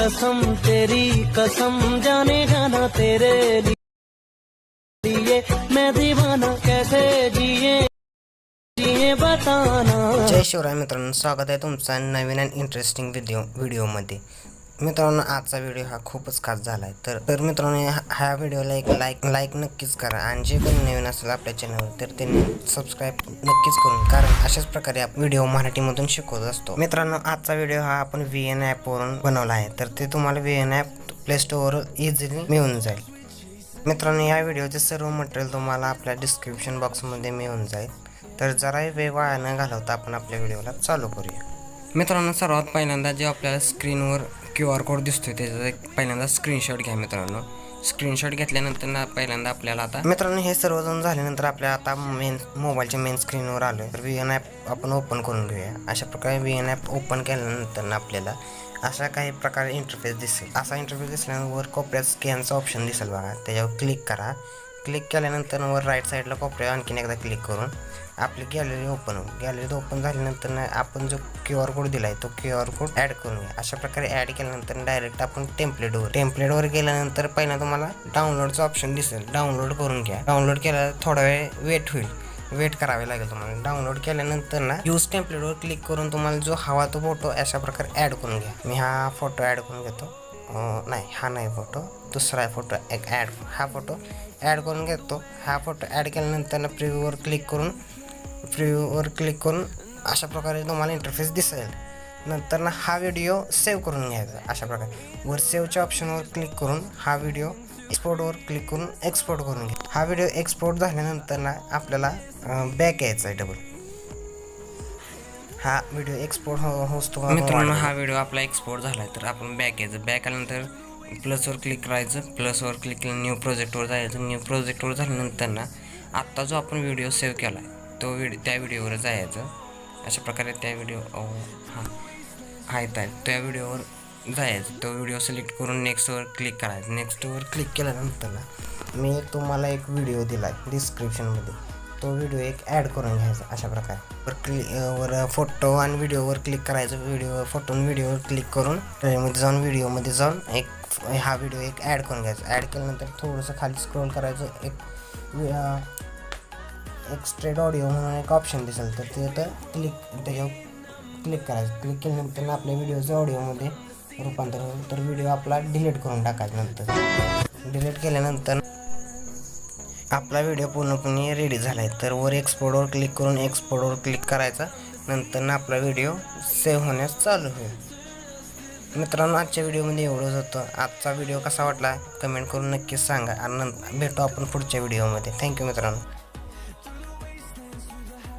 तेरी कसम जाने जाना तेरे लिए मैं दीवाना कैसे जिए जिए बताना। जय शिवराय मित्रांनो, स्वागत आहे तुमचा नवीन आणि इंटरेस्टिंग व्हिडिओमध्ये। मित्रांनो, आजचा व्हिडिओ हा खूपच खास झाला आहे। तर मित्रांनो, ह्या व्हिडिओला एक लाईक नक्कीच करा आणि जे कोणी नवीन असेल आपल्या चॅनलवर तर त्यांनी सबस्क्राईब नक्कीच करून, कारण अशाच प्रकारे आपण व्हिडिओ मराठीमधून शिकवत असतो। मित्रांनो, आजचा व्हिडिओ हा आपण VN ॲपवरून बनवला आहे, तर ते तुम्हाला VN ॲप प्ले स्टोअरवर इझिली मिळून जाईल। मित्रांनो, या व्हिडिओचे सर्व मटेरियल तुम्हाला आपल्या डिस्क्रिप्शन बॉक्समध्ये मिळून जाईल। तर जराही वेळ वाया न घालवता आपण आपल्या व्हिडिओला चालू करूया। मित्रांनो, सर्वात पहिल्यांदा जे आपल्याला स्क्रीनवर QR कोड दिसतोय त्याचा एक पहिल्यांदा स्क्रीनशॉट घ्या। मित्रांनो, स्क्रीनशॉट घेतल्यानंतर पहिल्यांदा आपल्याला आता मित्रांनो हे सर्वजण झाल्यानंतर आपल्याला आता मोबाईलच्या मेन स्क्रीनवर आलोय। तर VN ॲप आपण ओपन करून घेऊया। अशा प्रकारे VN ॲप ओपन केल्यानंतर आपल्याला अशा काही प्रकारे इंटरफेस दिसेल। असा इंटरफेस दिसल्यानंतर वर कोपऱ्यात स्कॅनचा ऑप्शन दिसेल बघा, त्याच्यावर क्लिक करा। क्लिक केल्यानंतर वर राईट साईडला कोपऱ्यावर आणखीन एकदा क्लिक करून आपली गॅलरी ओपन होईल। गॅलरी ओपन झाल्यानंतर आपण जो QR कोड दिलाय तो QR कोड ॲड करून घ्या। अशा प्रकारे ॲड केल्यानंतर डायरेक्ट आपण टेम्पलेटवर गेल्यानंतर पहिला तुम्हाला डाउनलोडचा ऑप्शन दिसेल, डाउनलोड करून घ्या। डाउनलोड केल्यावर थोडा वेळ वेट करावे लागेल तुम्हाला। डाउनलोड केल्यानंतर यूज टेम्पलेटवर क्लिक करून तुम्हाला जो हवा तो फोटो अशा प्रकारे ॲड करून घ्या। मी हा फोटो ॲड करून घेतो। नाही, हा नाही फोटो, दुसरा फोटो एक हा फोटो ॲड करून घेतो। हा फोटो ॲड केल्यानंतर प्रिव्ह्यूवर क्लिक करून अशा प्रकारे तुम्हाला इंटरफेस दिसेल। नंतर हा व्हिडिओ सेव्ह करून घ्यायचा। अशा प्रकारे वर सेव्हच्या ऑप्शनवर क्लिक करून हा व्हिडिओ एक्सपोर्टवर क्लिक करून एक्सपोर्ट करून घ्या। हा व्हिडिओ एक्सपोर्ट झाल्यानंतर आपल्याला बॅक यायचा आहे डबल। हा व्हिडिओ एक्सपोर्ट होतो। मित्रांनो, हा व्हिडिओ आपला एक्सपोर्ट झाला तर आपण बॅक यायचं। बॅक आल्यानंतर प्लसवर क्लिक करायचं। प्लसवर क्लिक केलं न्यू प्रोजेक्टवर जायचं। न्यू प्रोजेक्टवर झाल्यानंतर आत्ता जो आपण व्हिडिओ सेव्ह केला तो त्या व्हिडिओवर जायचं। अशा प्रकारे त्या व्हिडिओ त्या व्हिडिओवर जायचं। तो व्हिडिओ सिलेक्ट करून नेक्स्टवर क्लिक करायचं। नेक्स्टवर क्लिक केल्यानंतर मी तुम्हाला एक व्हिडिओ दिला आहे डिस्क्रिप्शनमध्ये, तो व्हिडिओ एक ॲड करून घ्यायचा। अशा प्रकारे वर फोटो आणि व्हिडिओवर क्लिक करायचं। फोटो आणि व्हिडिओवर क्लिक करून व्हिडिओमध्ये जाऊन हा व्हिडिओ एक ॲड करून घ्यायचा। ॲड केल्यानंतर थोडंसं खाली स्क्रोल करायचं। एक्स्ट्रेट ऑडिओ म्हणून एक ऑप्शन दिसेल, तर त्याच्यावर क्लिक करायचं। क्लिक केल्यानंतर आपल्या व्हिडिओचं ऑडिओमध्ये रूपांतर होईल। तर व्हिडिओ आपला डिलीट करून टाकायचा। नंतर डिलीट केल्यानंतर आपला व्हिडिओ पूर्णपणे रेडी झाला आहे। तर वर एक्सपोर्टवर क्लिक करून एक्सपोर्टवर क्लिक करायचा। नंतर आपला व्हिडिओ सेव्ह होण्यास चालू होईल। मित्रांनो, आजच्या व्हिडिओमध्ये एवढंच होतं। आजचा व्हिडिओ कसा वाटला कमेंट करून नक्कीच सांगा आणि भेटू आपण पुढच्या व्हिडिओमध्ये। थँक्यू मित्रांनो।